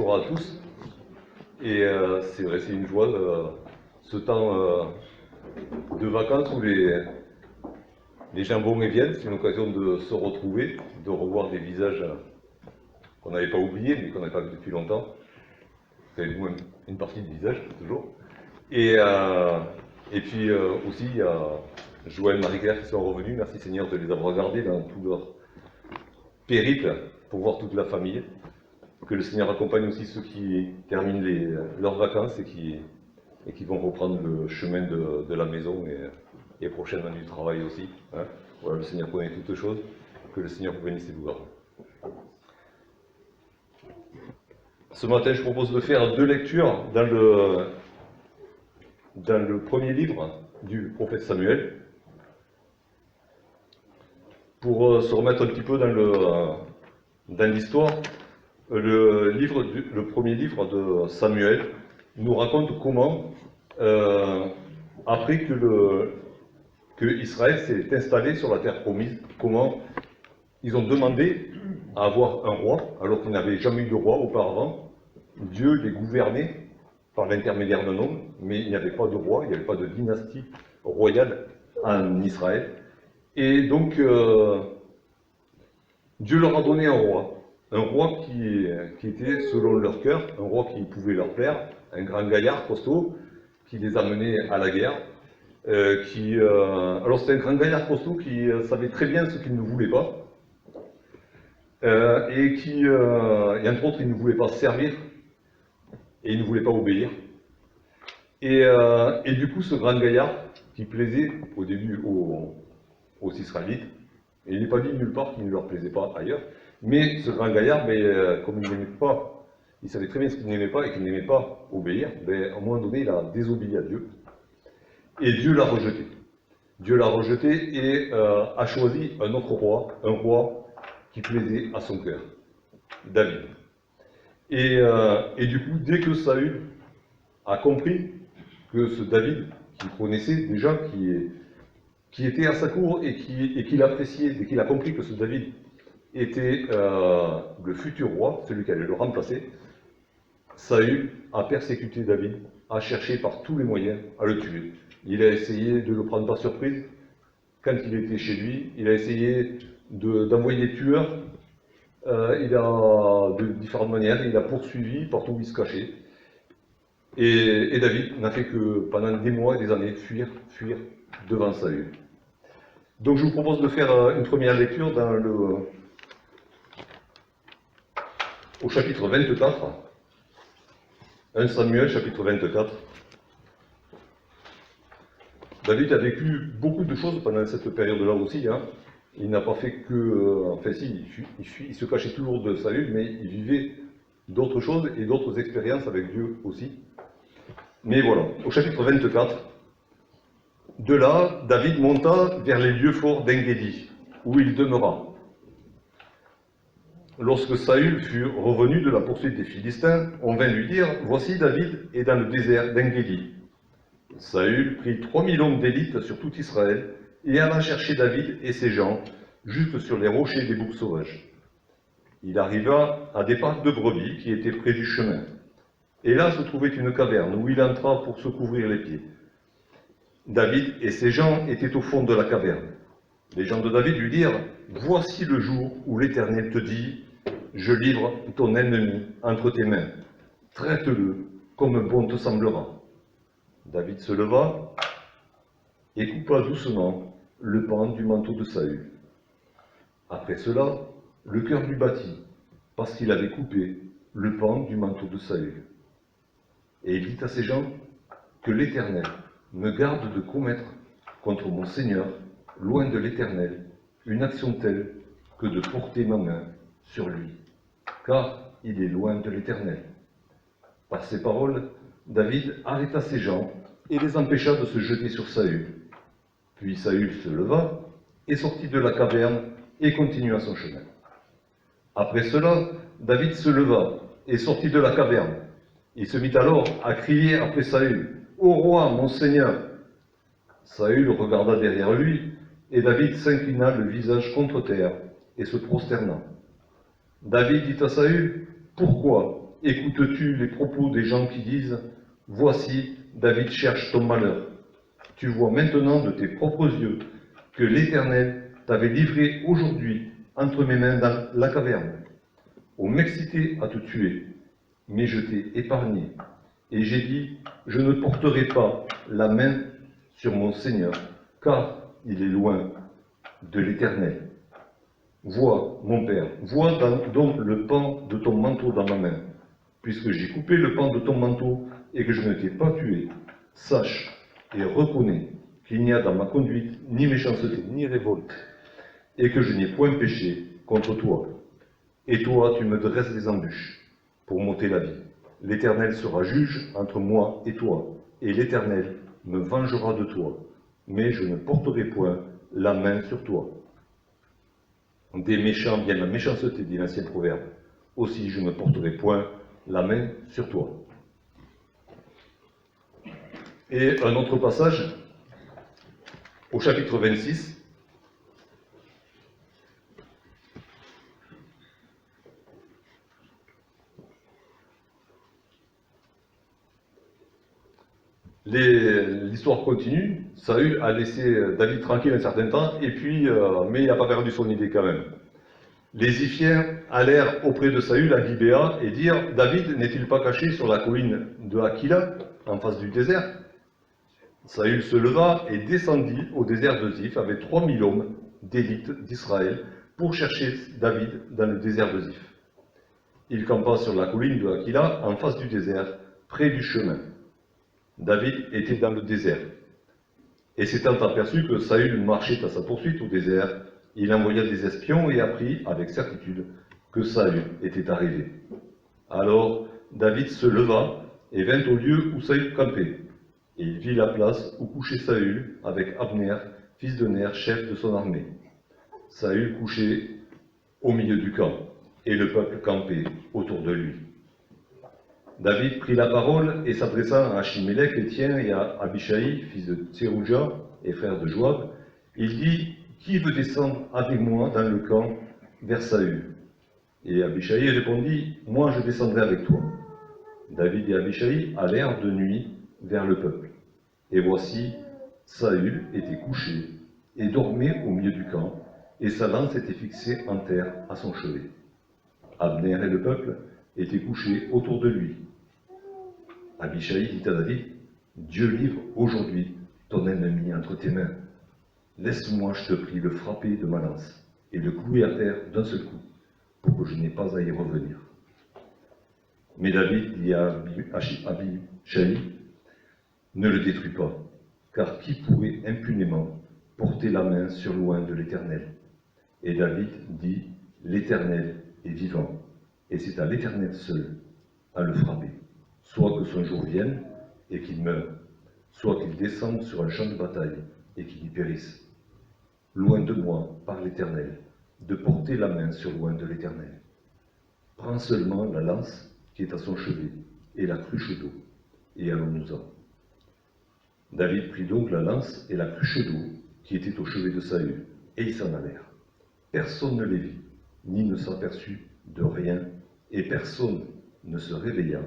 bonjour à tous. Et c'est vrai, c'est une joie, ce temps de vacances où les gens vont et viennent. C'est une occasion de se retrouver, de revoir des visages qu'on n'avait pas oubliés, mais qu'on n'avait pas vu depuis longtemps. Enfin, du moins une partie du visage, toujours. Et puis aussi, il y a Joël et Marie-Claire qui sont revenus. Merci Seigneur de les avoir regardés dans tout leur périple pour voir toute la famille. Que le Seigneur accompagne aussi ceux qui terminent leurs vacances et qui vont reprendre le chemin de la maison et prochainement du travail aussi. Hein. Voilà, le Seigneur connaît toutes choses. Que le Seigneur vous bénisse et vous garde. Ce matin, je propose de faire deux lectures dans le premier livre du prophète Samuel, pour se remettre un petit peu dans l'histoire. Le premier livre de Samuel nous raconte comment, après que Israël s'est installé sur la terre promise, comment ils ont demandé à avoir un roi, alors qu'ils n'avaient jamais eu de roi auparavant. Dieu les gouvernait par l'intermédiaire d'un homme, mais il n'y avait pas de roi, il n'y avait pas de dynastie royale en Israël. Et donc, Dieu leur a donné un roi qui était selon leur cœur, un roi qui pouvait leur plaire, un grand gaillard costaud, qui les amenait à la guerre. Alors c'est un grand gaillard costaud qui savait très bien ce qu'il ne voulait pas, et entre autres, il ne voulait pas servir, et il ne voulait pas obéir. Et du coup, ce grand gaillard, qui plaisait au début aux Israélites, et il n'est pas dit nulle part qu'il ne leur plaisait pas ailleurs, mais ce grand gaillard, comme il n'aimait pas, il savait très bien ce qu'il n'aimait pas et qu'il n'aimait pas obéir, à un moment donné, il a désobéi à Dieu, et Dieu l'a rejeté. Dieu l'a rejeté et a choisi un autre roi, un roi qui plaisait à son cœur, David. Et du coup, dès que Saül a compris que ce David, qu'il connaissait déjà, qui était à sa cour et qu'il appréciait, dès qu'il a compris que ce David était le futur roi, celui qui allait le remplacer, Saül a persécuté David, a cherché par tous les moyens à le tuer. Il a essayé de le prendre par surprise quand il était chez lui, il a essayé d'envoyer des tueurs, de différentes manières, il a poursuivi partout où il se cachait. Et David n'a fait que, pendant des mois et des années, fuir devant Saül. Donc je vous propose de faire une première lecture au chapitre 24, 1 Samuel, chapitre 24. David a vécu beaucoup de choses pendant cette période-là aussi. Hein. Il n'a pas fait que... enfin si, il se cachait toujours de Saül, mais il vivait d'autres choses et d'autres expériences avec Dieu aussi. Mais voilà, au chapitre 24, de là, David monta vers les lieux forts d'Engedi, où il demeura. Lorsque Saül fut revenu de la poursuite des Philistins, on vint lui dire, « Voici David est dans le désert d'Engedi. » Saül prit 3000 hommes d'élite sur tout Israël et alla chercher David et ses gens jusque sur les rochers des boucs sauvages. Il arriva à des parcs de brebis qui étaient près du chemin. Et là se trouvait une caverne où il entra pour se couvrir les pieds. David et ses gens étaient au fond de la caverne. Les gens de David lui dirent, « Voici le jour où l'Éternel te dit, je livre ton ennemi entre tes mains. Traite-le comme bon te semblera. » David se leva et coupa doucement le pan du manteau de Saül. Après cela, le cœur lui battit, parce qu'il avait coupé le pan du manteau de Saül. Et il dit à ses gens, « Que l'Éternel me garde de commettre contre mon Seigneur, loin de l'Éternel, une action telle que de porter ma main sur lui, car il est loin de l'Éternel. » Par ces paroles, David arrêta ses gens et les empêcha de se jeter sur Saül. Puis Saül se leva et sortit de la caverne et continua son chemin. Après cela, David se leva et sortit de la caverne. Il se mit alors à crier après Saül, « Ô roi, mon Seigneur !» Saül regarda derrière lui, et David s'inclina le visage contre terre et se prosterna. David dit à Saül, « Pourquoi écoutes-tu les propos des gens qui disent « Voici, David cherche ton malheur ». Tu vois maintenant de tes propres yeux que l'Éternel t'avait livré aujourd'hui entre mes mains dans la caverne. On m'excitait à te tuer, mais je t'ai épargné. Et j'ai dit, je ne porterai pas la main sur mon Seigneur, car il est loin de l'Éternel. Vois, mon Père, vois donc le pan de ton manteau dans ma main. Puisque j'ai coupé le pan de ton manteau et que je ne t'ai pas tué, sache et reconnais qu'il n'y a dans ma conduite ni méchanceté, ni révolte, et que je n'ai point péché contre toi. Et toi, tu me dresses des embûches pour m'ôter la vie. L'Éternel sera juge entre moi et toi, et l'Éternel me vengera de toi, mais je ne porterai point la main sur toi. Des méchants vient la méchanceté, dit l'ancien proverbe. Aussi, je ne porterai point la main sur toi. Et un autre passage, au chapitre 26, l'histoire continue. Saül a laissé David tranquille un certain temps, et puis, mais il n'a pas perdu son idée quand même. Les Ziphiens allèrent auprès de Saül à Gibéa et dirent « David n'est-il pas caché sur la colline de Aquila, en face du désert ?» Saül se leva et descendit au désert de Ziph avec 3000 hommes d'élite d'Israël pour chercher David dans le désert de Ziph. Il campa sur la colline de Aquila, en face du désert, près du chemin. David était dans le désert. Et s'étant aperçu que Saül marchait à sa poursuite au désert, il envoya des espions et apprit avec certitude que Saül était arrivé. Alors David se leva et vint au lieu où Saül campait. Et il vit la place où couchait Saül avec Abner, fils de Ner, chef de son armée. Saül couchait au milieu du camp, et le peuple campait autour de lui. David prit la parole et s'adressant à Achimélec, Étienne et à Abishai, fils de Tserouja et frère de Joab, il dit « Qui veut descendre avec moi dans le camp vers Saül ?» Et Abishai répondit « Moi je descendrai avec toi. » David et Abishai allèrent de nuit vers le peuple. Et voici, Saül était couché et dormait au milieu du camp, et sa lance était fixée en terre à son chevet. Abner et le peuple étaient couchés autour de lui. Abishai dit à David, « Dieu livre aujourd'hui ton ennemi entre tes mains. Laisse-moi, je te prie, le frapper de ma lance et le clouer à terre d'un seul coup, pour que je n'ai pas à y revenir. » Mais David dit à Abishai, « Ne le détruis pas, car qui pourrait impunément porter la main sur loin de l'Éternel ?» Et David dit, « L'Éternel est vivant, et c'est à l'Éternel seul à le frapper, soit que son jour vienne et qu'il meure, soit qu'il descende sur un champ de bataille et qu'il y périsse. Loin de moi, par l'Éternel, de porter la main sur loin de l'Éternel. Prends seulement la lance qui est à son chevet et la cruche d'eau, et allons-nous-en. » David prit donc la lance et la cruche d'eau qui était au chevet de Saül, et ils s'en allèrent. Personne ne les vit, ni ne s'aperçut de rien, et personne ne se réveilla,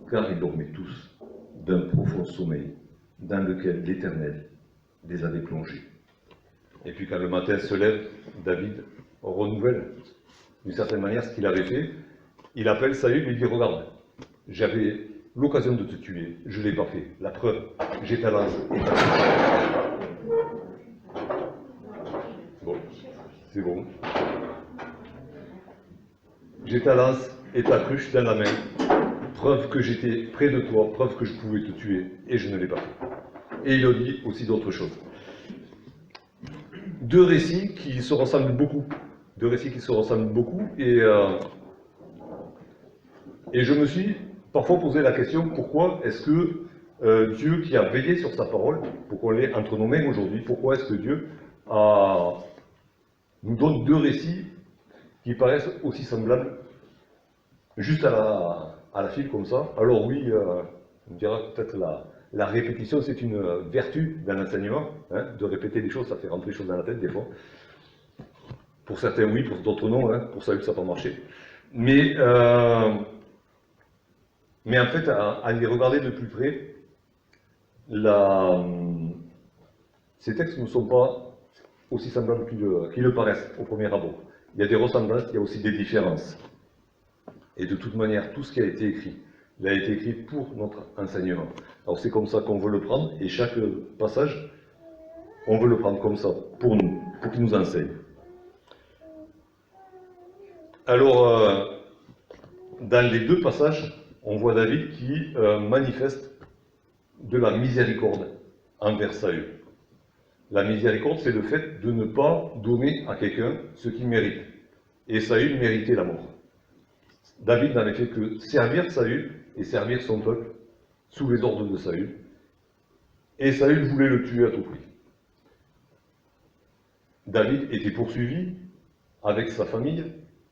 car ils dormaient tous d'un profond sommeil, dans lequel l'Éternel les avait plongés. Et puis quand le matin se lève, David renouvelle d'une certaine manière ce qu'il avait fait. Il appelle Saül et lui dit, regarde, j'avais l'occasion de te tuer, je ne l'ai pas fait. La preuve, j'ai ta lance et ta cruche. Bon, c'est bon. J'ai ta lance et ta cruche dans la main. Preuve que j'étais près de toi, preuve que je pouvais te tuer, et je ne l'ai pas fait. Et il a dit aussi d'autres choses. Deux récits qui se ressemblent beaucoup. Et je me suis parfois posé la question, pourquoi est-ce que Dieu qui a veillé sur sa parole, pour qu'on l'ait entre nos mains aujourd'hui, pourquoi est-ce que Dieu nous donne deux récits qui paraissent aussi semblables, juste à la file comme ça? Alors oui, on dira peut-être la répétition, c'est une vertu dans l'enseignement, hein, de répéter des choses, ça fait rentrer les choses dans la tête des fois. Pour certains oui, pour d'autres non, hein, pour ça ça n'a pas marché. Mais Mais en fait, à y regarder de plus près, ces textes ne sont pas aussi semblables qu'ils le paraissent au premier abord. Il y a des ressemblances, il y a aussi des différences. Et de toute manière, tout ce qui a été écrit, il a été écrit pour notre enseignement. Alors c'est comme ça qu'on veut le prendre, et chaque passage, on veut le prendre comme ça, pour nous, pour qu'il nous enseigne. Alors, dans les deux passages, on voit David qui manifeste de la miséricorde envers Saül. La miséricorde, c'est le fait de ne pas donner à quelqu'un ce qu'il mérite. Et Saül méritait la mort. David n'avait fait que servir Saül et servir son peuple sous les ordres de Saül. Et Saül voulait le tuer à tout prix. David était poursuivi avec sa famille,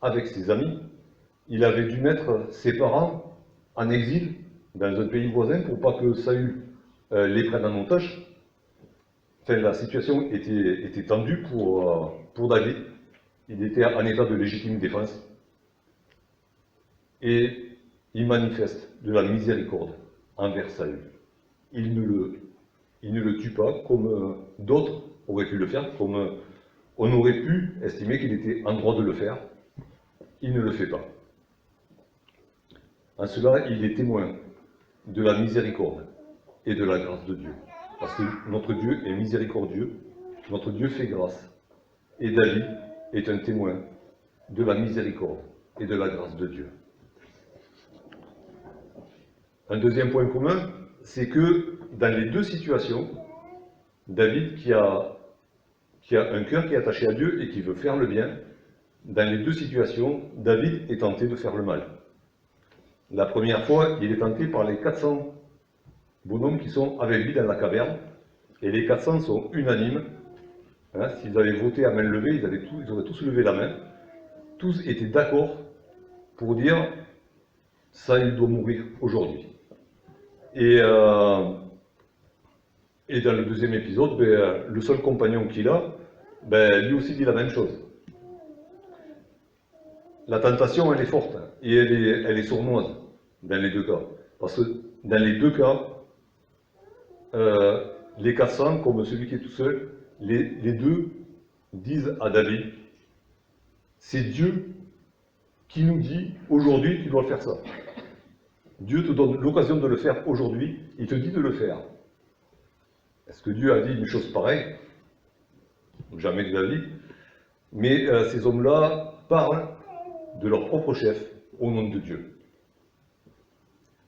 avec ses amis. Il avait dû mettre ses parents en exil dans un pays voisin pour pas que Saül les prenne en otage. Enfin, la situation était tendue pour David. Il était en état de légitime défense. Et il manifeste de la miséricorde envers Saül. Il ne le tue pas comme d'autres auraient pu le faire, comme on aurait pu estimer qu'il était en droit de le faire. Il ne le fait pas. En cela, il est témoin de la miséricorde et de la grâce de Dieu. Parce que notre Dieu est miséricordieux, notre Dieu fait grâce. Et David est un témoin de la miséricorde et de la grâce de Dieu. Un deuxième point commun, c'est que dans les deux situations, David, qui a un cœur qui est attaché à Dieu et qui veut faire le bien, dans les deux situations, David est tenté de faire le mal. La première fois, il est tenté par les 400 bonhommes qui sont avec lui dans la caverne, et les 400 sont unanimes. Hein, s'ils avaient voté à main levée, ils auraient tous levé la main. Tous étaient d'accord pour dire « Saül doit mourir aujourd'hui ». Et dans le deuxième épisode, le seul compagnon qu'il a, lui aussi dit la même chose. La tentation, elle est forte, hein, et elle est sournoise dans les deux cas. Parce que dans les deux cas, les 400, comme celui qui est tout seul, les deux disent à David, c'est Dieu qui nous dit, aujourd'hui, tu dois faire ça. Dieu te donne l'occasion de le faire aujourd'hui, il te dit de le faire. Est-ce que Dieu a dit une chose pareille? Jamais de la vie. Mais ces hommes-là parlent de leur propre chef au nom de Dieu.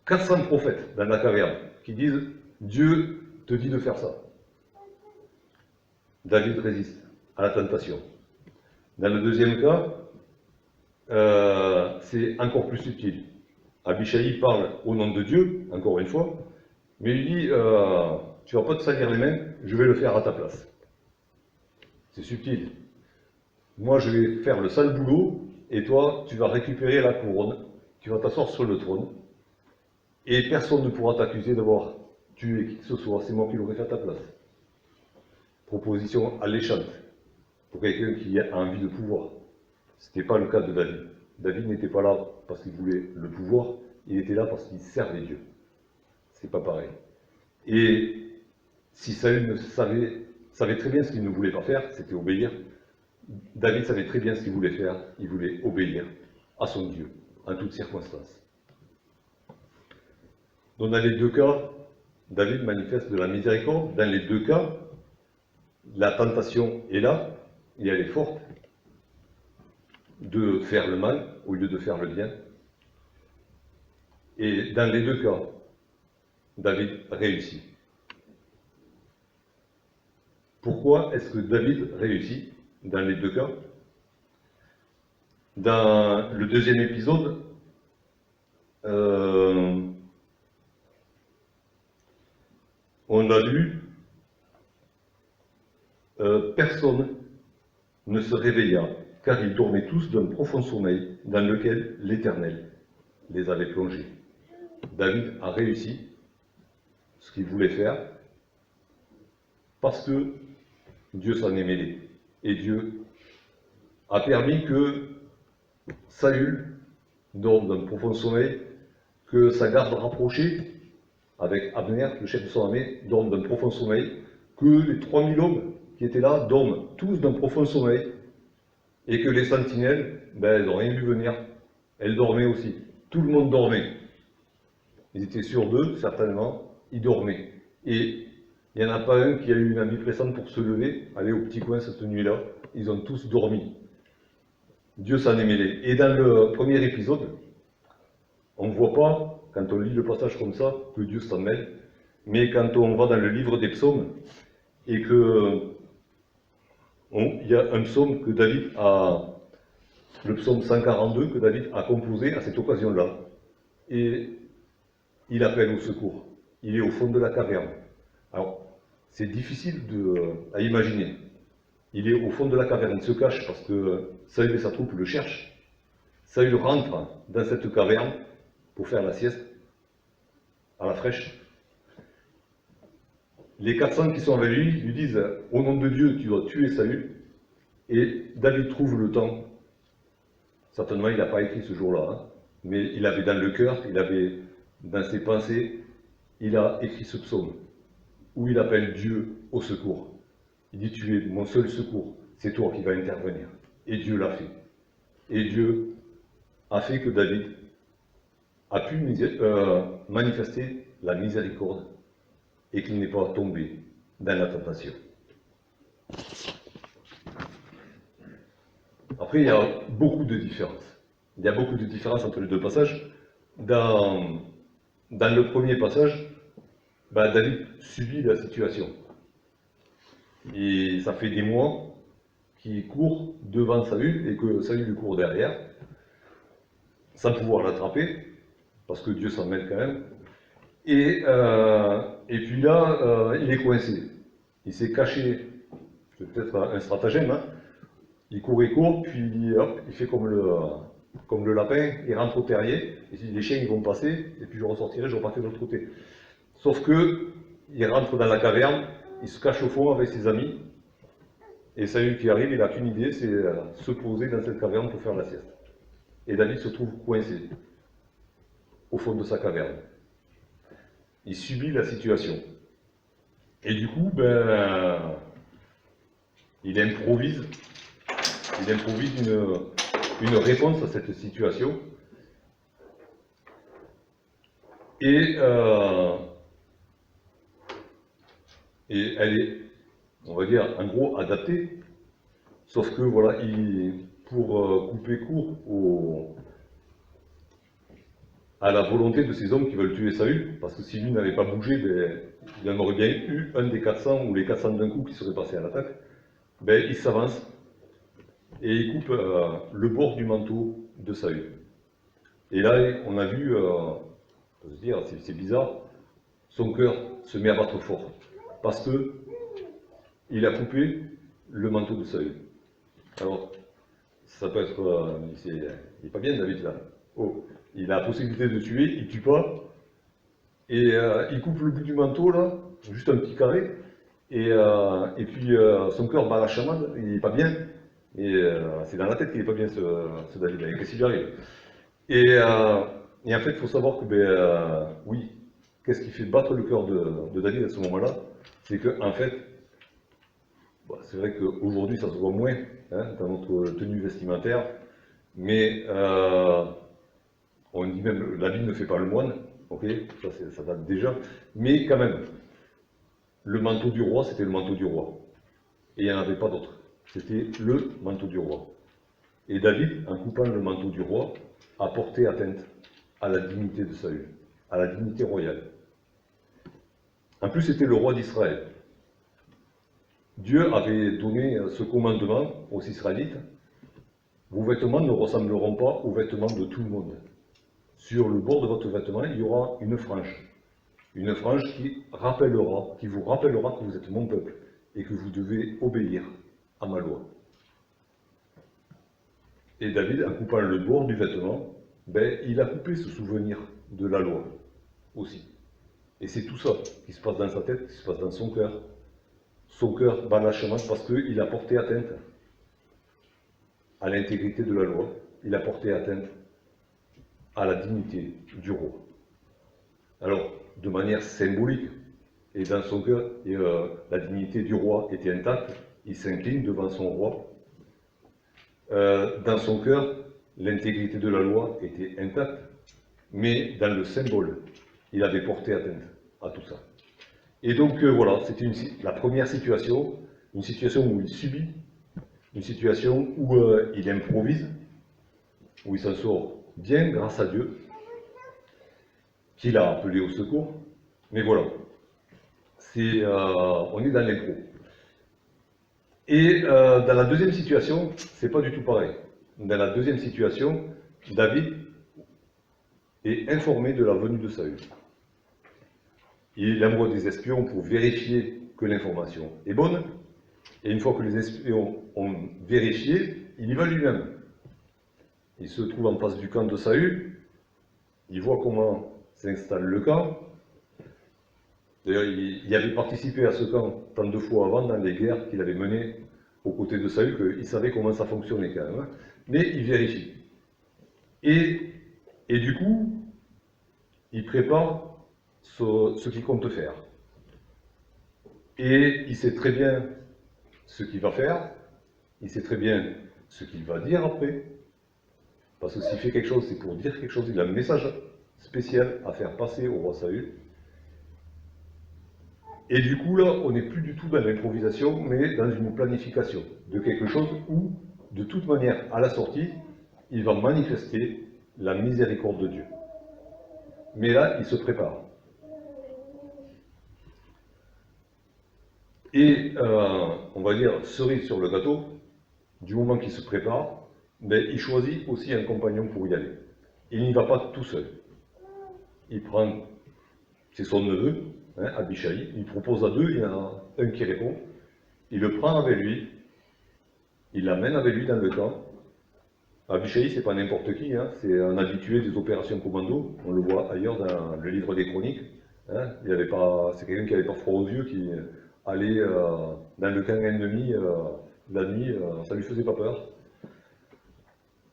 400 prophètes dans la caverne qui disent Dieu te dit de faire ça. David résiste à la tentation. Dans le deuxième cas, c'est encore plus subtil. Abishai parle au nom de Dieu, encore une fois, mais il dit tu ne vas pas te salir les mains, je vais le faire à ta place. C'est subtil. Moi, je vais faire le sale boulot, et toi, tu vas récupérer la couronne, tu vas t'asseoir sur le trône, et personne ne pourra t'accuser d'avoir tué qui que ce soit, c'est moi qui l'aurais fait à ta place. Proposition alléchante pour quelqu'un qui a envie de pouvoir. Ce n'était pas le cas de David. David n'était pas là parce qu'il voulait le pouvoir, il était là parce qu'il servait Dieu. C'est pas pareil. Et si Saül savait très bien ce qu'il ne voulait pas faire, c'était obéir. David savait très bien ce qu'il voulait faire, il voulait obéir à son Dieu, en toutes circonstances. Donc dans les deux cas, David manifeste de la miséricorde. Dans les deux cas, la tentation est là, et elle est forte, de faire le mal au lieu de faire le bien. Et dans les deux cas, David réussit. Pourquoi est-ce que David réussit dans les deux cas? Dans le deuxième épisode, on a lu personne ne se réveilla, car ils dormaient tous d'un profond sommeil dans lequel l'Éternel les avait plongés. David a réussi ce qu'il voulait faire parce que Dieu s'en est mêlé. Et Dieu a permis que Saül dorme d'un profond sommeil que sa garde rapprochée, avec Abner, le chef de son armée, dorment d'un profond sommeil, que les 3000 hommes qui étaient là dorment tous d'un profond sommeil, et que les sentinelles, elles n'ont rien vu venir. Elles dormaient aussi. Tout le monde dormait. Ils étaient sûrs d'eux, certainement, ils dormaient. Et il n'y en a pas un qui a eu une envie pressante pour se lever, aller au petit coin cette nuit-là. Ils ont tous dormi. Dieu s'en est mêlé. Et dans le premier épisode, on ne voit pas, quand on lit le passage comme ça, que Dieu s'en mêle. Mais quand on va dans le livre des psaumes, et que il y a un psaume que David a, le psaume 142, que David a composé à cette occasion-là. Et il appelle au secours. Il est au fond de la caverne. Alors, c'est difficile à imaginer. Il est au fond de la caverne, il se cache parce que Saül et sa troupe le cherchent. Saül rentre dans cette caverne pour faire la sieste à la fraîche. Les 400 qui sont avec lui disent « Au nom de Dieu, tu dois tuer Saül ». Et David trouve le temps. Certainement, il n'a pas écrit ce jour-là, hein, mais il avait dans le cœur, il avait dans ses pensées, il a écrit ce psaume où il appelle Dieu au secours. Il dit « Tu es mon seul secours, c'est toi qui vas intervenir ». Et Dieu l'a fait. Et Dieu a fait que David a pu manifester la miséricorde et qu'il n'est pas tombé dans la tentation. Après, il y a beaucoup de différences. Il y a beaucoup de différences entre les deux passages. Dans le premier passage, David subit la situation. Et ça fait des mois qu'il court devant Saül et que Saül lui court derrière, sans pouvoir l'attraper, parce que Dieu s'en mêle quand même. Et puis là, il est coincé. Il s'est caché, c'est peut-être un stratagème, hein. Il court, puis hop, il fait comme le lapin, il rentre au terrier, et si les chiens ils vont passer, et puis je ressortirai, je repartirai de l'autre côté. Sauf que, il rentre dans la caverne, il se cache au fond avec ses amis, et Saül qui arrive, il n'a qu'une idée, c'est se poser dans cette caverne pour faire la sieste. Et David se trouve coincé, au fond de sa caverne. Il subit la situation. Et du coup, il improvise une réponse à cette situation. Et elle est, on va dire, en gros, adaptée. Sauf que, voilà, pour couper court à la volonté de ces hommes qui veulent tuer Saül, parce que si lui n'avait pas bougé, il en aurait bien eu un des 400 ou les 400 d'un coup qui seraient passés à l'attaque, il s'avance et il coupe le bord du manteau de Saül. Et là, on a vu, on peut se dire, c'est bizarre, son cœur se met à battre fort, parce que il a coupé le manteau de Saül. Alors, ça peut être, il n'est pas bien David là. Oh, il a la possibilité de tuer, il ne tue pas, et il coupe le bout du manteau là, juste un petit carré, et puis son cœur bat la chamade, il n'est pas bien, et c'est dans la tête qu'il n'est pas bien ce David, qu'est-ce qui lui arrive? Et en fait, il faut savoir que, oui, qu'est-ce qui fait battre le cœur de David à ce moment-là? C'est que, en fait, c'est vrai qu'aujourd'hui ça se voit moins, hein, dans notre tenue vestimentaire, mais on dit même l'habit ne fait pas le moine, ok, ça date déjà, mais quand même, le manteau du roi, c'était le manteau du roi, et il n'y en avait pas d'autre, c'était le manteau du roi. Et David, en coupant le manteau du roi, a porté atteinte à la dignité de Saül, à la dignité royale. En plus, c'était le roi d'Israël. Dieu avait donné ce commandement aux Israélites: vos vêtements ne ressembleront pas aux vêtements de tout le monde. Sur le bord de votre vêtement, il y aura une frange qui vous rappellera que vous êtes mon peuple et que vous devez obéir à ma loi. Et David, en coupant le bord du vêtement, il a coupé ce souvenir de la loi aussi. Et c'est tout ça qui se passe dans sa tête, qui se passe dans son cœur. Son cœur bat la chamade parce qu'il a porté atteinte à l'intégrité de la loi, il a porté atteinte à la dignité du roi. Alors, de manière symbolique, et dans son cœur, la dignité du roi était intacte, il s'incline devant son roi. Dans son cœur, l'intégrité de la loi était intacte, mais dans le symbole, il avait porté atteinte à tout ça. Et donc voilà, c'était la première situation, une situation où il subit, une situation où il improvise, où il s'en sort bien grâce à Dieu, qu'il a appelé au secours. Mais voilà, on est dans l'impro. Et dans la deuxième situation, c'est pas du tout pareil. Dans la deuxième situation, David est informé de la venue de Saül. Il envoie des espions pour vérifier que l'information est bonne. Et une fois que les espions ont vérifié, il y va lui-même. Il se trouve en face du camp de Saül. Il voit comment s'installe le camp. D'ailleurs, il avait participé à ce camp tant de fois avant dans les guerres qu'il avait menées aux côtés de Saül qu'il savait comment ça fonctionnait quand même. Mais il vérifie. Et du coup, il prépare ce qu'il compte faire. Et il sait très bien ce qu'il va faire, il sait très bien ce qu'il va dire après. Parce que s'il fait quelque chose, c'est pour dire quelque chose, il a un message spécial à faire passer au roi Saül. Et du coup, là, on n'est plus du tout dans l'improvisation, mais dans une planification de quelque chose où, de toute manière, à la sortie, il va manifester la miséricorde de Dieu. Mais là, il se prépare. Et, on va dire, cerise sur le gâteau, du moment qu'il se prépare, ben, il choisit aussi un compagnon pour y aller. Il n'y va pas tout seul. Il prend, c'est son neveu, Abishai, il propose à deux, il y en a un qui répond, il le prend avec lui, il l'amène avec lui dans le camp. Abishai, c'est pas n'importe qui, c'est un habitué des opérations commando, on le voit ailleurs dans le livre des chroniques. C'est quelqu'un qui n'avait pas froid aux yeux, qui allait dans le camp ennemi la nuit, ça lui faisait pas peur.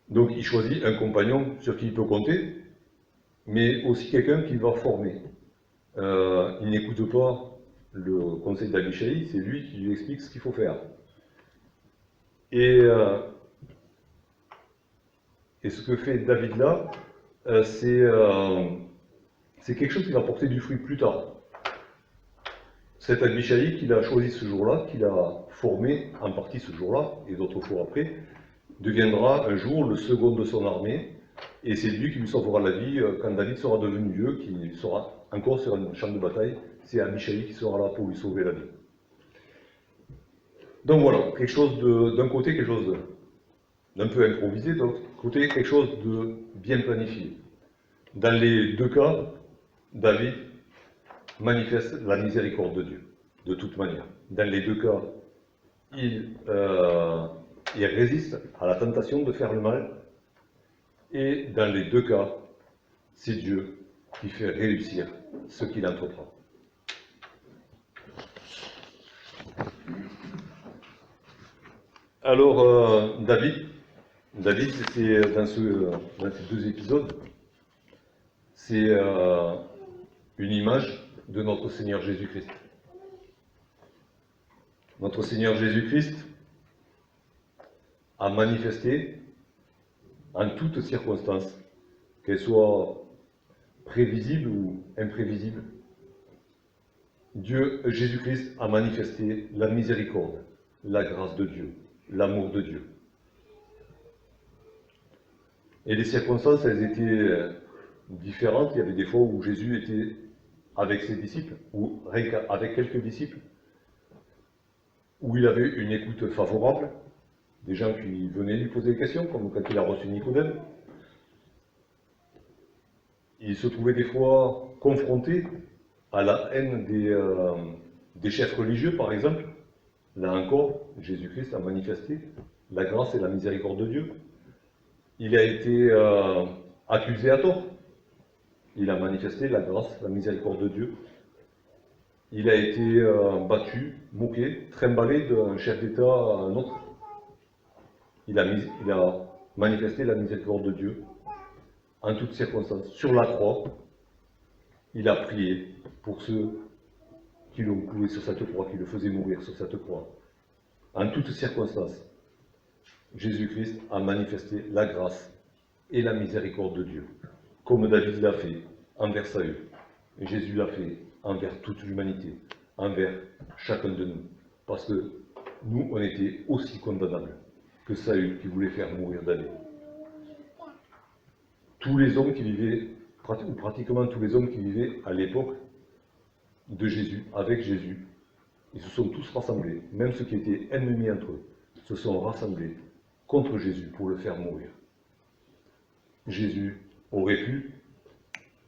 Donc il choisit un compagnon sur qui il peut compter, mais aussi quelqu'un qui va former. Il n'écoute pas le conseil d'Abishai, c'est lui qui lui explique ce qu'il faut faire. Et ce que fait David là, c'est quelque chose qui va porter du fruit plus tard. Cet Abishai qu'il a choisi ce jour-là, qu'il a formé en partie ce jour-là, et d'autres fois après, deviendra un jour le second de son armée, et c'est lui qui lui sauvera la vie quand David sera devenu vieux, qui sera encore sur un champ de bataille, c'est Abishai qui sera là pour lui sauver la vie. Donc voilà, quelque chose d'un côté, quelque chose d'un peu improvisé, de l'autre côté, quelque chose de bien planifié. Dans les deux cas, David manifeste la miséricorde de Dieu, de toute manière. Dans les deux cas, il résiste à la tentation de faire le mal, et dans les deux cas, c'est Dieu qui fait réussir ce qu'il entreprend. Alors, David, c'est dans ces deux épisodes, c'est une image de notre Seigneur Jésus-Christ. Notre Seigneur Jésus-Christ a manifesté en toutes circonstances, qu'elles soient prévisibles ou imprévisibles, Jésus-Christ a manifesté la miséricorde, la grâce de Dieu, l'amour de Dieu. Et les circonstances, elles étaient différentes. Il y avait des fois où Jésus était avec ses disciples, ou avec quelques disciples, où il avait une écoute favorable, des gens qui venaient lui poser des questions, comme quand il a reçu Nicodème. Il se trouvait des fois confronté à la haine des chefs religieux, par exemple. Là encore, Jésus-Christ a manifesté la grâce et la miséricorde de Dieu. Il a été accusé à tort. Il a manifesté la grâce, la miséricorde de Dieu. Il a été battu, moqué, trimballé d'un chef d'État à un autre. Il a manifesté la miséricorde de Dieu en toutes circonstances. Sur la croix, il a prié pour ceux qui l'ont cloué sur cette croix, qui le faisaient mourir sur cette croix. En toutes circonstances, Jésus-Christ a manifesté la grâce et la miséricorde de Dieu, comme David l'a fait envers Saül. Et Jésus l'a fait envers toute l'humanité, envers chacun de nous. Parce que nous, on était aussi condamnables que Saül qui voulait faire mourir David. Tous les hommes qui vivaient, ou pratiquement tous les hommes qui vivaient à l'époque de Jésus, avec Jésus, ils se sont tous rassemblés, même ceux qui étaient ennemis entre eux, se sont rassemblés contre Jésus pour le faire mourir. Jésus aurait pu,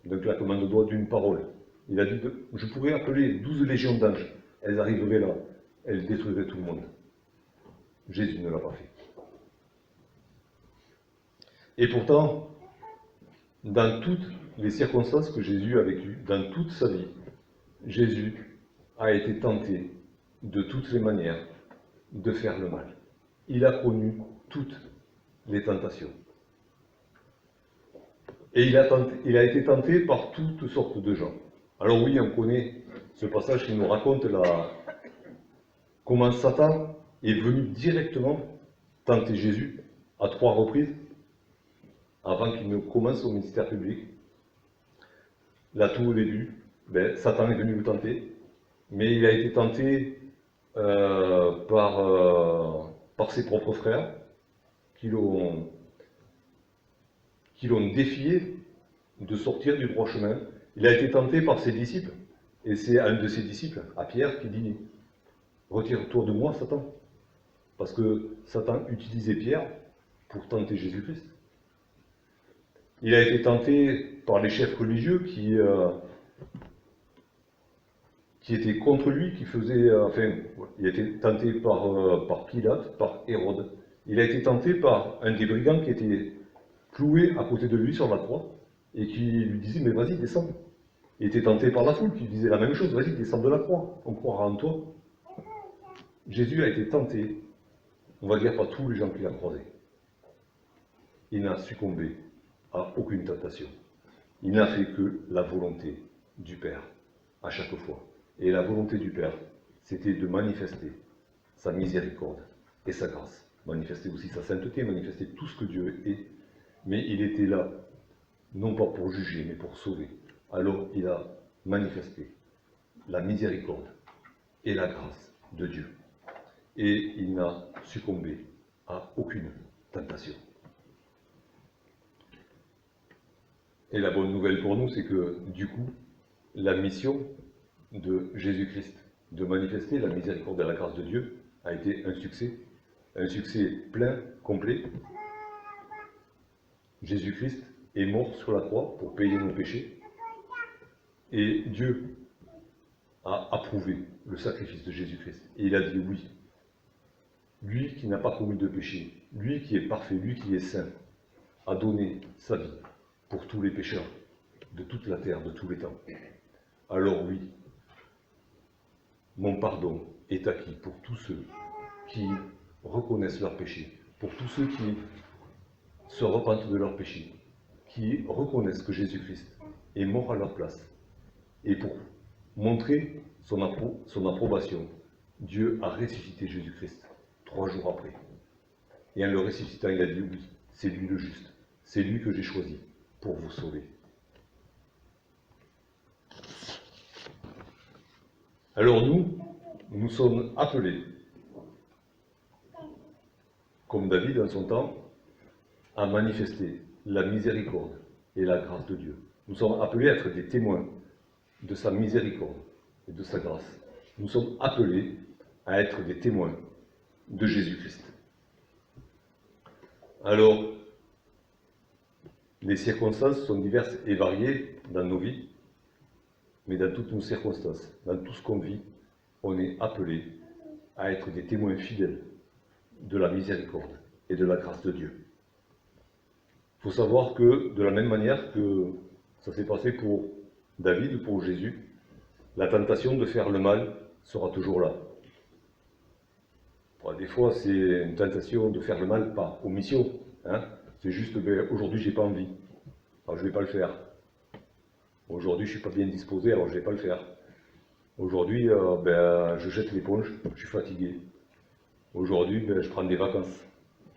d'un claquement de doigts, d'une parole, il a dit je pourrais appeler 12 légions d'anges, elles arriveraient là, elles détruiraient tout le monde. Jésus ne l'a pas fait. Et pourtant, dans toutes les circonstances que Jésus a vécues, dans toute sa vie, Jésus a été tenté de toutes les manières de faire le mal. Il a connu toutes les tentations. Et il a été tenté par toutes sortes de gens. Alors oui, on connaît ce passage qui nous raconte comment Satan est venu directement tenter Jésus à 3 reprises avant qu'il ne commence son ministère public. Là, tout au début, Satan est venu le tenter, mais il a été tenté par ses propres frères qui l'ont défié de sortir du droit chemin. Il a été tenté par ses disciples, et c'est un de ses disciples, à Pierre, qui dit « Retire-toi de moi, Satan », parce que Satan utilisait Pierre pour tenter Jésus-Christ. Il a été tenté par les chefs religieux qui étaient contre lui, il a été tenté par Pilate, par Hérode. Il a été tenté par un des brigands qui était cloué à côté de lui sur la croix et qui lui disait « Mais vas-y, descends ». Il était tenté par la foule qui disait la même chose « Vas-y, descends de la croix, on croira en toi ». Jésus a été tenté, on va dire par tous les gens qu'il a croisés. Il n'a succombé à aucune tentation. Il n'a fait que la volonté du Père à chaque fois. Et la volonté du Père, c'était de manifester sa miséricorde et sa grâce. Manifester aussi sa sainteté, manifester tout ce que Dieu est. Mais il était là, non pas pour juger, mais pour sauver. Alors il a manifesté la miséricorde et la grâce de Dieu. Et il n'a succombé à aucune tentation. Et la bonne nouvelle pour nous, c'est que, du coup, la mission de Jésus-Christ, de manifester la miséricorde et la grâce de Dieu, a été un succès plein, complet. Jésus-Christ est mort sur la croix pour payer nos péchés, et Dieu a approuvé le sacrifice de Jésus-Christ. Et il a dit oui. Lui qui n'a pas commis de péché, lui qui est parfait, lui qui est saint, a donné sa vie pour tous les pécheurs de toute la terre, de tous les temps. Alors oui, mon pardon est acquis pour tous ceux qui reconnaissent leurs péchés, pour tous ceux qui se repentent de leurs péchés, qui reconnaissent que Jésus-Christ est mort à leur place. Et pour montrer son approbation, Dieu a ressuscité Jésus-Christ 3 jours après. Et en le ressuscitant, il a dit oui, c'est lui le juste, c'est lui que j'ai choisi pour vous sauver. Alors nous sommes appelés, comme David en son temps, à manifester la miséricorde et la grâce de Dieu. Nous sommes appelés à être des témoins de sa miséricorde et de sa grâce. Nous sommes appelés à être des témoins de Jésus-Christ. Alors, les circonstances sont diverses et variées dans nos vies, mais dans toutes nos circonstances, dans tout ce qu'on vit, on est appelé à être des témoins fidèles de la miséricorde et de la grâce de Dieu. Il faut savoir que, de la même manière que ça s'est passé pour David ou pour Jésus, la tentation de faire le mal sera toujours là. Des fois, c'est une tentation de faire le mal par omission. C'est juste, aujourd'hui, j'ai pas envie. Alors, je ne vais pas le faire. Aujourd'hui, je ne suis pas bien disposé, alors je ne vais pas le faire. Aujourd'hui, je jette l'éponge, je suis fatigué. Aujourd'hui, je prends des vacances.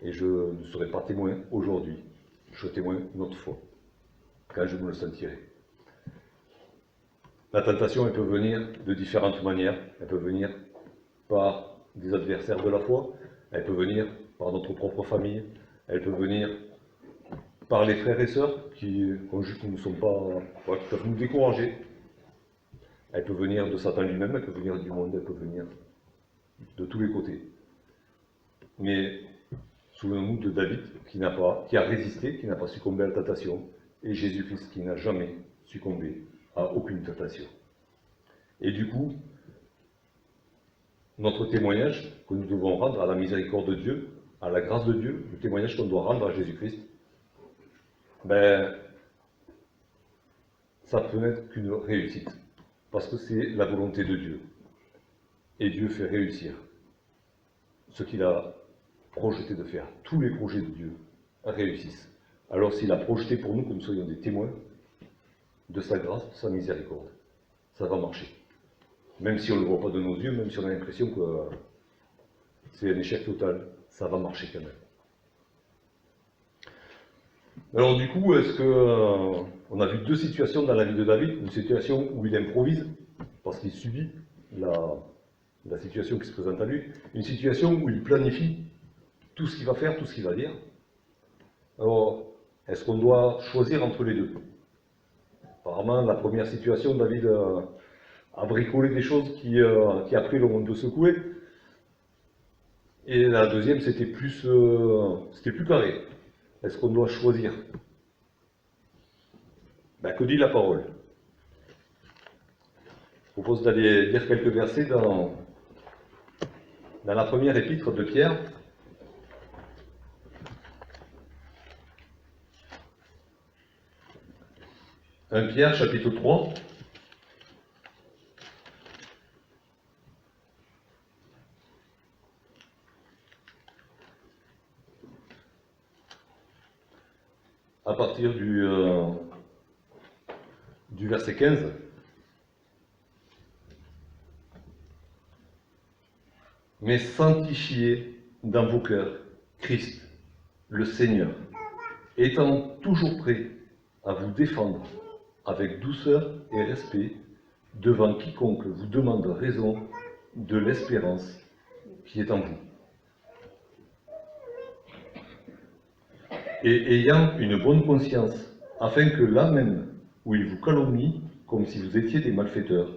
Et je ne serai pas témoin aujourd'hui. Je serai témoin une autre fois, quand je me le sentirai. La tentation, elle peut venir de différentes manières. Elle peut venir par des adversaires de la foi. Elle peut venir par notre propre famille. Elle peut venir par les frères et sœurs qui ne sont pas, qui peuvent nous décourager. Elle peut venir de Satan lui-même, elle peut venir du monde, elle peut venir de tous les côtés. Mais souvenons-nous de David qui a résisté, qui n'a pas succombé à la tentation, et Jésus-Christ qui n'a jamais succombé à aucune tentation. Et du coup, notre témoignage que nous devons rendre à la miséricorde de Dieu, à la grâce de Dieu, le témoignage qu'on doit rendre à Jésus-Christ, ça peut n'être qu'une réussite, parce que c'est la volonté de Dieu. Et Dieu fait réussir ce qu'il a projeté de faire. Tous les projets de Dieu réussissent. Alors s'il a projeté pour nous que nous soyons des témoins de sa grâce, de sa miséricorde, ça va marcher. Même si on ne le voit pas de nos yeux, même si on a l'impression que c'est un échec total, ça va marcher quand même. Alors du coup, est-ce que on a vu deux situations dans la vie de David, une situation où il improvise, parce qu'il subit la situation qui se présente à lui, une situation où il planifie tout ce qu'il va faire, tout ce qu'il va dire. Alors, est-ce qu'on doit choisir entre les deux? Apparemment, la première situation, David a bricolé des choses qui après l'ont de secouer. Et la deuxième, c'était plus carré. Est-ce qu'on doit choisir? Que dit la parole? Je propose d'aller lire quelques versets dans la première épître de Pierre. Un Pierre, chapitre 3. À partir du verset 15. Mais sanctifiez dans vos cœurs Christ, le Seigneur, étant toujours prêt à vous défendre avec douceur et respect devant quiconque vous demande raison de l'espérance qui est en vous. Et ayant une bonne conscience, afin que là même où il vous calomnie, comme si vous étiez des malfaiteurs,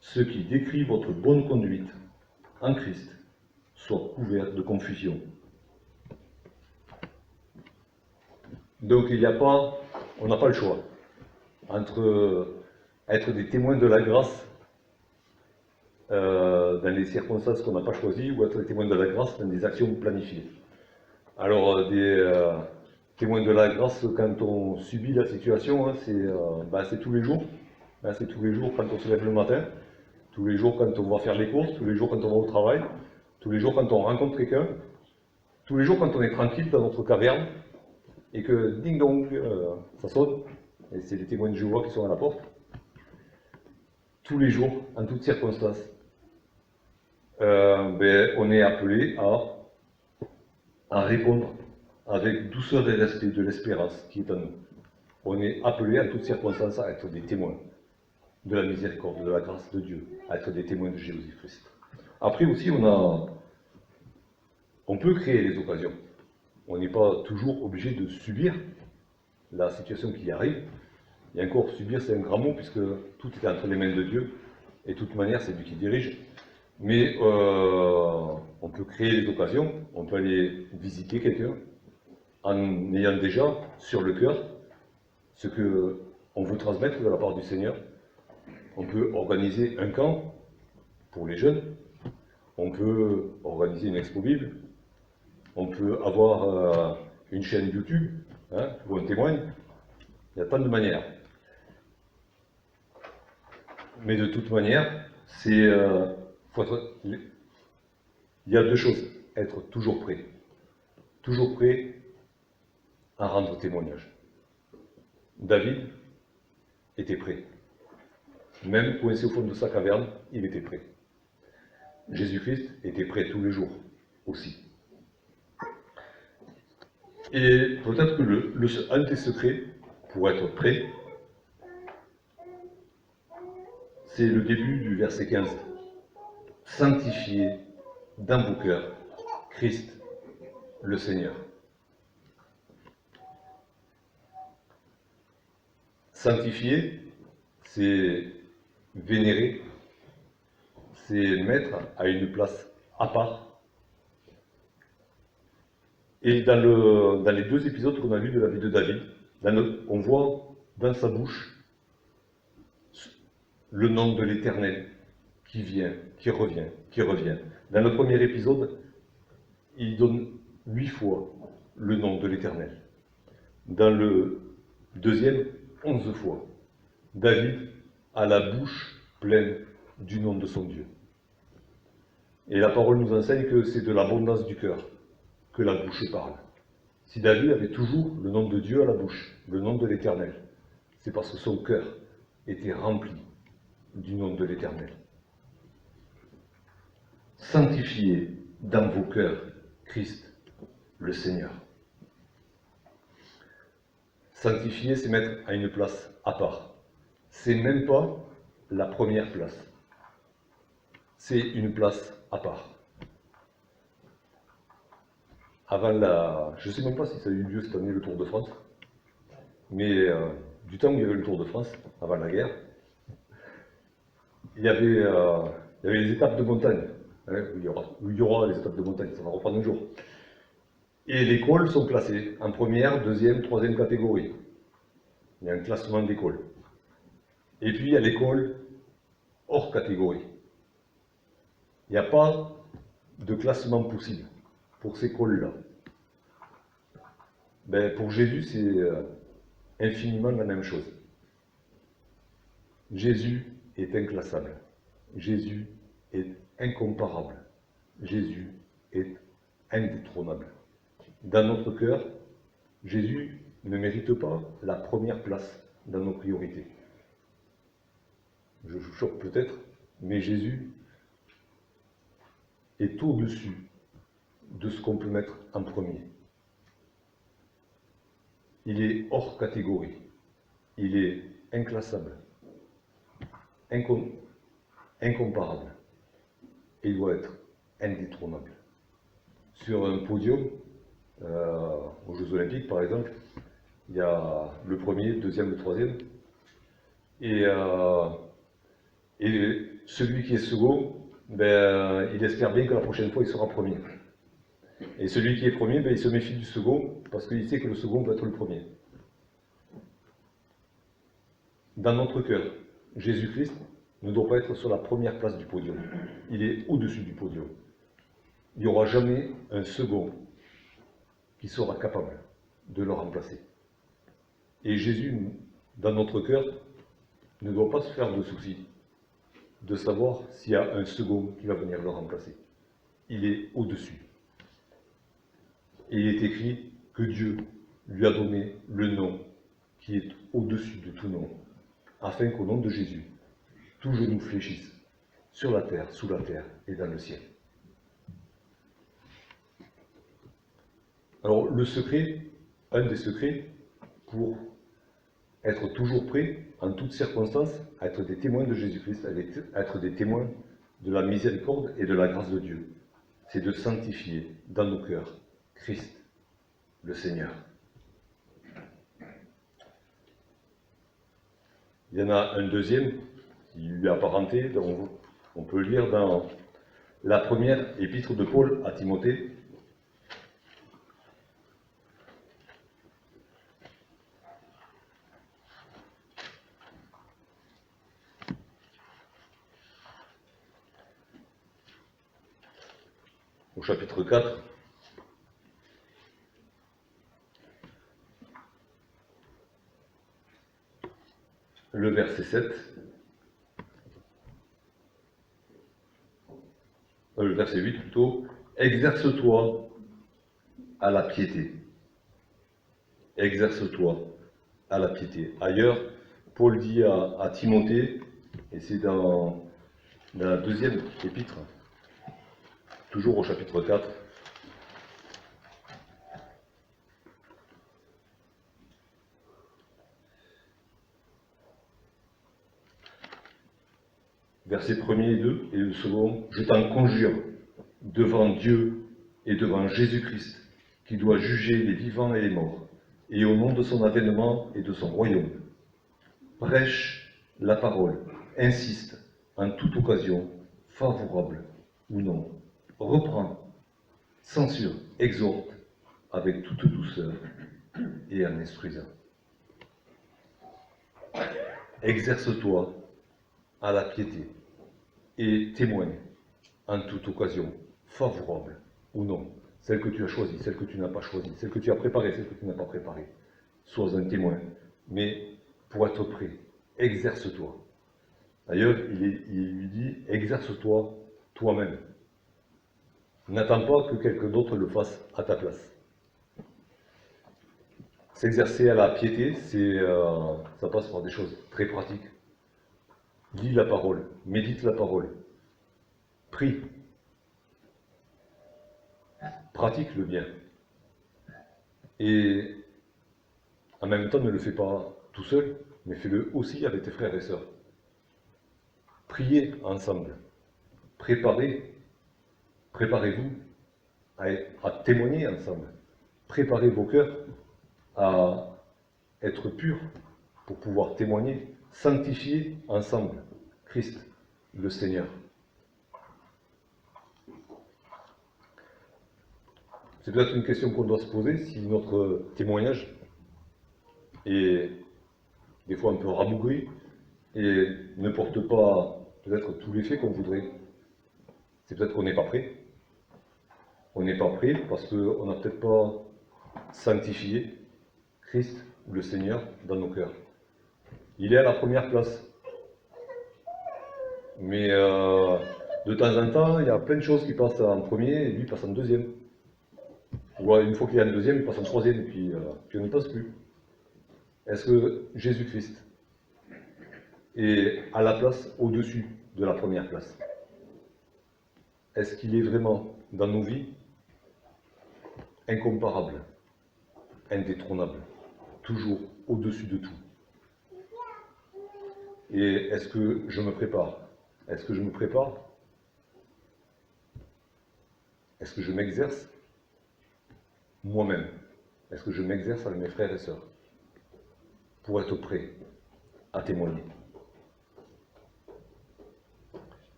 ceux qui décrivent votre bonne conduite en Christ soient couverts de confusion. Donc on n'a pas le choix entre être des témoins de la grâce dans les circonstances qu'on n'a pas choisies ou être des témoins de la grâce dans des actions planifiées. Alors, des témoins de la grâce, quand on subit la situation, hein, c'est tous les jours. Hein, c'est tous les jours quand on se lève le matin, tous les jours quand on va faire les courses, tous les jours quand on va au travail, tous les jours quand on rencontre quelqu'un, tous les jours quand on est tranquille dans notre caverne et que ding dong, ça sonne, et c'est les témoins de Jéhovah qui sont à la porte. Tous les jours, en toutes circonstances, on est appelé à répondre avec douceur et respect de l'espérance qui est en nous. On est appelé en toutes circonstances à être des témoins de la miséricorde, de la grâce de Dieu, à être des témoins de Jésus-Christ. Après aussi, on peut créer les occasions. On n'est pas toujours obligé de subir la situation qui arrive. Et encore, subir, c'est un grand mot, puisque tout est entre les mains de Dieu, et de toute manière, c'est lui qui dirige. Mais on peut créer les occasions, on peut aller visiter quelqu'un, en ayant déjà sur le cœur ce qu'on veut transmettre de la part du Seigneur. On peut organiser un camp pour les jeunes, on peut organiser une expo Bible, on peut avoir une chaîne YouTube, hein, où on témoigne. Il y a plein de manières. Mais de toute manière, il y a deux choses. Être toujours prêt. Toujours prêt à rendre témoignage. David était prêt. Même coincé au fond de sa caverne, il était prêt. Jésus-Christ était prêt tous les jours aussi. Et peut-être que un des secrets pour être prêt, c'est le début du verset 15. Sanctifiez dans vos cœurs Christ le Seigneur. Sanctifier, c'est vénérer, c'est mettre à une place à part. Et dans les deux épisodes qu'on a lus de la vie de David, on voit dans sa bouche le nom de l'Éternel qui vient, qui revient, qui revient. Dans le premier épisode, il donne 8 fois le nom de l'Éternel. Dans le deuxième, 11 fois. David a la bouche pleine du nom de son Dieu. Et la parole nous enseigne que c'est de l'abondance du cœur que la bouche parle. Si David avait toujours le nom de Dieu à la bouche, le nom de l'Éternel, c'est parce que son cœur était rempli du nom de l'Éternel. Sanctifiez dans vos cœurs Christ, le Seigneur. Sanctifier, c'est mettre à une place à part. C'est même pas la première place. C'est une place à part. Je ne sais même pas si ça a eu lieu cette année le Tour de France, mais du temps où il y avait le Tour de France, avant la guerre, il y avait les étapes de montagne, hein, où il y aura les étapes de montagne, ça va reprendre un jour. Et les cols sont classés en première, deuxième, troisième catégorie. Il y a un classement des cols. Et puis il y a les cols hors catégorie. Il n'y a pas de classement possible pour ces cols-là. Ben, pour Jésus, c'est infiniment la même chose. Jésus est inclassable. Jésus est incomparable. Jésus est indétrônable. Dans notre cœur, Jésus ne mérite pas la première place dans nos priorités. Je vous choque peut-être, mais Jésus est au-dessus de ce qu'on peut mettre en premier. Il est hors catégorie. Il est inclassable, incomparable. Et il doit être indétrônable. Sur un podium, aux Jeux Olympiques par exemple, il y a le premier, le deuxième, le troisième. Et celui qui est second, il espère bien que la prochaine fois il sera premier. Et celui qui est premier, il se méfie du second, parce qu'il sait que le second peut être le premier. Dans notre cœur, Jésus-Christ ne doit pas être sur la première place du podium. Il est au-dessus du podium. Il n'y aura jamais un second qui sera capable de le remplacer. Et Jésus, dans notre cœur, ne doit pas se faire de soucis de savoir s'il y a un second qui va venir le remplacer. Il est au-dessus. Et il est écrit que Dieu lui a donné le nom qui est au-dessus de tout nom, afin qu'au nom de Jésus, tout genou fléchisse, sur la terre, sous la terre et dans le ciel. Alors le secret, un des secrets pour être toujours prêt, en toutes circonstances, à être des témoins de Jésus-Christ, à être des témoins de la miséricorde et de la grâce de Dieu, c'est de sanctifier dans nos cœurs Christ, le Seigneur. Il y en a un deuxième qui lui est apparenté, on peut le lire dans la première épître de Paul à Timothée. Au chapitre 4, le verset 7, le verset 8 plutôt, exerce-toi à la piété. Exerce-toi à la piété. Ailleurs, Paul dit à Timothée Et c'est dans la deuxième épître, toujours au chapitre 4. Versets 1er et 2, et le second, je t'en conjure, devant Dieu et devant Jésus-Christ, qui doit juger les vivants et les morts, et au nom de son avènement et de son royaume. Prêche la parole, insiste en toute occasion, favorable ou non, reprend, censure, exhorte avec toute douceur et en instruisant. Exerce-toi à la piété et témoigne en toute occasion, favorable ou non, celle que tu as choisie, celle que tu n'as pas choisie, celle que tu as préparée, celle que tu n'as pas préparée. Sois un témoin, mais pour être prêt, exerce-toi. D'ailleurs, il lui dit, exerce-toi toi-même. N'attends pas que quelqu'un d'autre le fasse à ta place. S'exercer à la piété, ça passe par des choses très pratiques. Lis la parole, médite la parole, prie, pratique le bien. Et en même temps, ne le fais pas tout seul, mais fais-le aussi avec tes frères et sœurs. Priez ensemble, préparez-vous à témoigner ensemble. Préparez vos cœurs à être purs pour pouvoir témoigner, sanctifier ensemble Christ, le Seigneur. C'est peut-être une question qu'on doit se poser, si notre témoignage est des fois un peu rabougri et ne porte pas peut-être tous les faits qu'on voudrait. C'est peut-être qu'on n'est pas prêt. On n'est pas prêt parce qu'on n'a peut-être pas sanctifié Christ ou le Seigneur dans nos cœurs. Il est à la première place. Mais de temps en temps, il y a plein de choses qui passent en premier et lui passe en deuxième. Ou une fois qu'il est en deuxième, il passe en troisième et puis on n'y passe plus. Est-ce que Jésus-Christ est à la place au-dessus de la première place? Est-ce qu'il est vraiment dans nos vies incomparable, indétrônable, toujours au-dessus de tout? Et est-ce que je me prépare? Est-ce que je me prépare? Est-ce que je m'exerce moi-même? Est-ce que je m'exerce avec mes frères et sœurs pour être prêt à témoigner?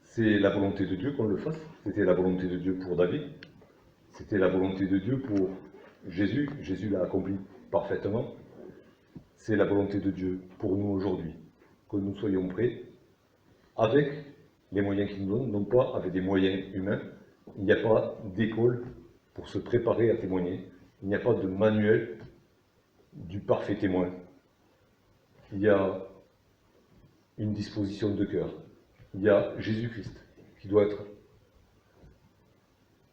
C'est la volonté de Dieu qu'on le fasse. C'était la volonté de Dieu pour David. C'était la volonté de Dieu pour Jésus. Jésus l'a accompli parfaitement. C'est la volonté de Dieu pour nous aujourd'hui. Que nous soyons prêts avec les moyens qu'il nous donne, non pas avec des moyens humains. Il n'y a pas d'école pour se préparer à témoigner. Il n'y a pas de manuel du parfait témoin. Il y a une disposition de cœur. Il y a Jésus-Christ qui doit être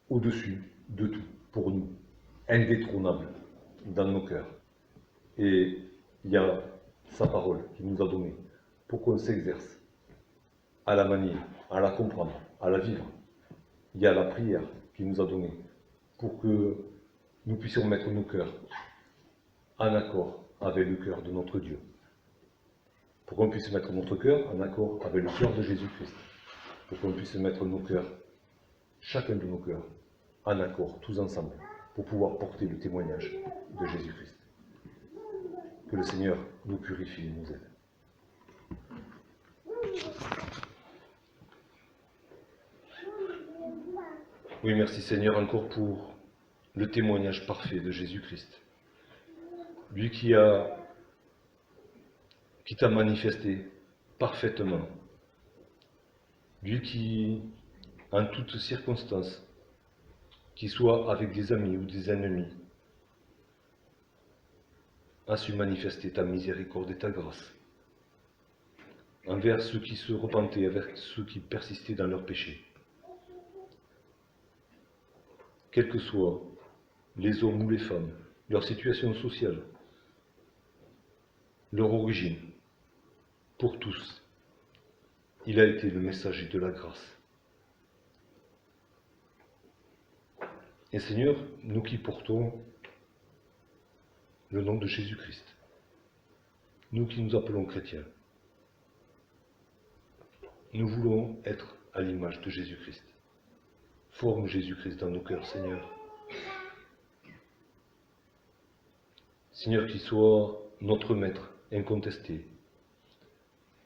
au-dessus de tout pour nous, indétrônable dans nos cœurs. Et il y a sa parole qu'il nous a donnée pour qu'on s'exerce à la manier, à la comprendre, à la vivre. Il y a la prière qu'il nous a donnée pour que nous puissions mettre nos cœurs en accord avec le cœur de notre Dieu. Pour qu'on puisse mettre notre cœur en accord avec le cœur de Jésus-Christ. Pour qu'on puisse mettre nos cœurs, chacun de nos cœurs, en accord, tous ensemble, pour pouvoir porter le témoignage de Jésus-Christ. Que le Seigneur nous purifie et nous aide. Oui, merci Seigneur encore pour le témoignage parfait de Jésus-Christ. Lui qui t'a manifesté parfaitement. Lui qui, en toutes circonstances, qu'il soit avec des amis ou des ennemis, a su manifester ta miséricorde et ta grâce envers ceux qui se repentaient, envers ceux qui persistaient dans leurs péchés. Quels que soient les hommes ou les femmes, leur situation sociale, leur origine, pour tous. Il a été le messager de la grâce. Et Seigneur, nous qui portons le nom de Jésus-Christ, nous qui nous appelons chrétiens, nous voulons être à l'image de Jésus-Christ. Forme Jésus-Christ dans nos cœurs, Seigneur. Seigneur, qu'il soit notre maître incontesté,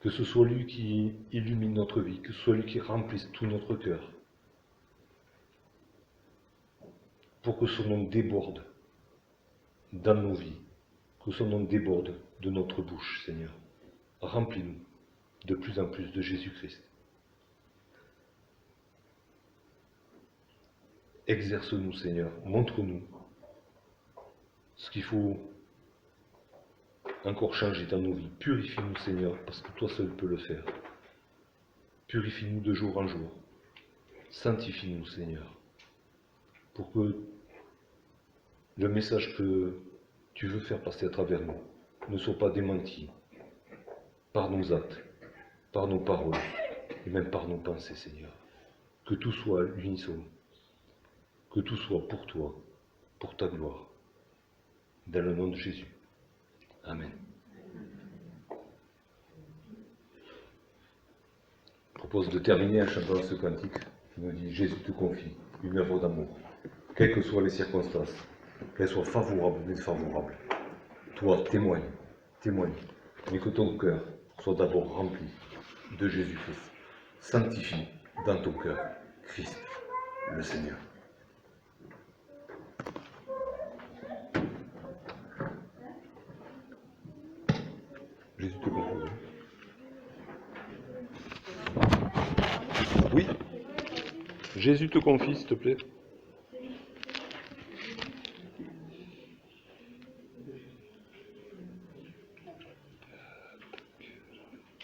que ce soit lui qui illumine notre vie, que ce soit lui qui remplisse tout notre cœur, pour que son nom déborde dans nos vies, que son nom déborde de notre bouche, Seigneur. Remplis-nous de plus en plus de Jésus-Christ. Exerce-nous, Seigneur, montre-nous ce qu'il faut encore changer dans nos vies. Purifie-nous, Seigneur, parce que toi seul peux le faire. Purifie-nous de jour en jour. Sanctifie-nous, Seigneur, pour que le message que tu veux faire passer à travers nous ne soit pas démenti par nos actes, par nos paroles et même par nos pensées, Seigneur. Que tout soit à l'unisson, que tout soit pour toi, pour ta gloire, dans le nom de Jésus. Amen. Je propose de terminer en chantant ce cantique qui nous dit « Jésus te confie une œuvre d'amour, quelles que soient les circonstances, qu'elles soient favorables ou défavorables. Toi, témoigne, mais que ton cœur soit d'abord rempli de Jésus-Christ. Sanctifie dans ton cœur Christ, le Seigneur. » Jésus te confie. Oui. Jésus te confie, s'il te plaît.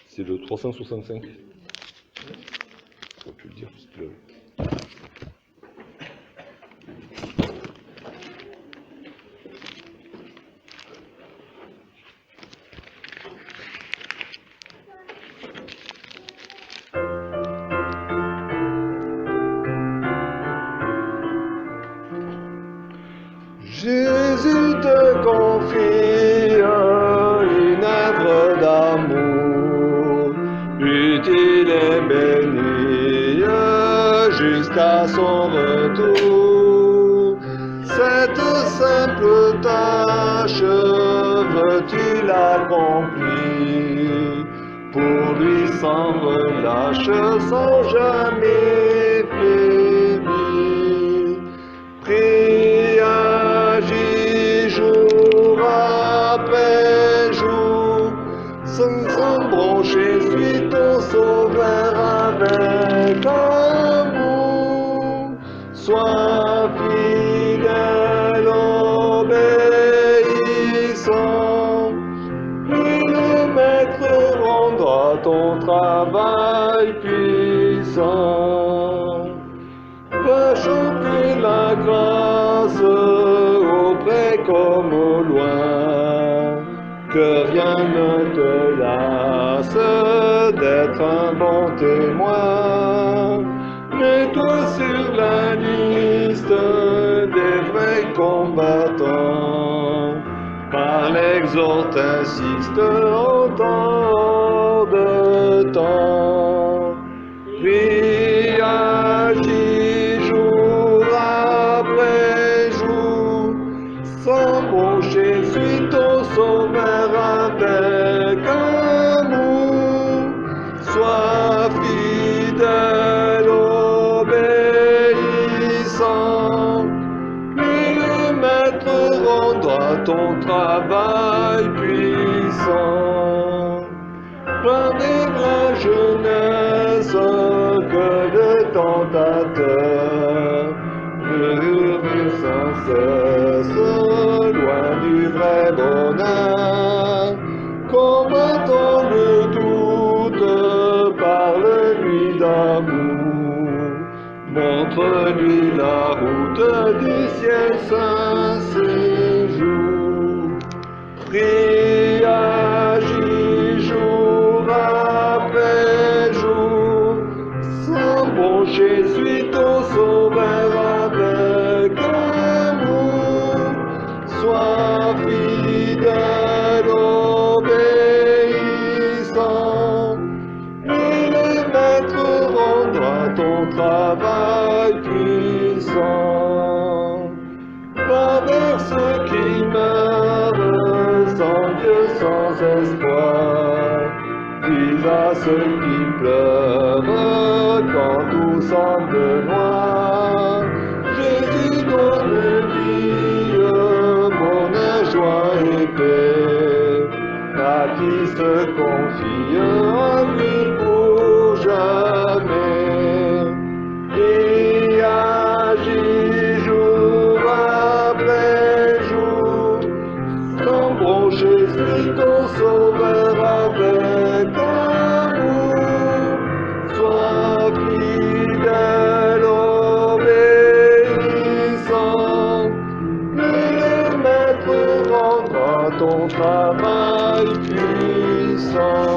C'est le 365. On peut le dire, parce que Jésus te confie une œuvre d'amour, utile et bénie jusqu'à son retour. Cette simple tâche veux-tu l'accomplir, pour lui sans relâche, sans jamais faiblir. Prie, agis jour après jour, sans broncher, suis ton sauveur avec amour. Sois fidèle, obéissant, et le maître rendra ton travail puissant. Va chanter la grâce auprès comme au loin, que rien ne te lasse d'être un bon témoin. Mets-toi sur la liste des vrais combattants, par l'exhorte insiste en temps de temps. Puis agis jour après jour, sans broncher, suis ton sauveur avec amour. Sois fidèle, obéissant, et le maître rendra ton travail puissant. Par des bras jeunesse que le tentateur murmure sans cesse, loin du vrai bonheur. Combattant le doute, parle-lui d'amour, montre-lui la route du ciel saint séjour. Prie, sans espoir. Dis à ceux qui pleurent quand tout semble noir. Jésus donne vie, bonheur, joie et paix. À qui se confie en lui pour jamais. Et agit jour après jour. Ton bon Jésus, ton sauveur avec amour. Sois fidèle, obéissant. Et le maître rendra ton travail puissant.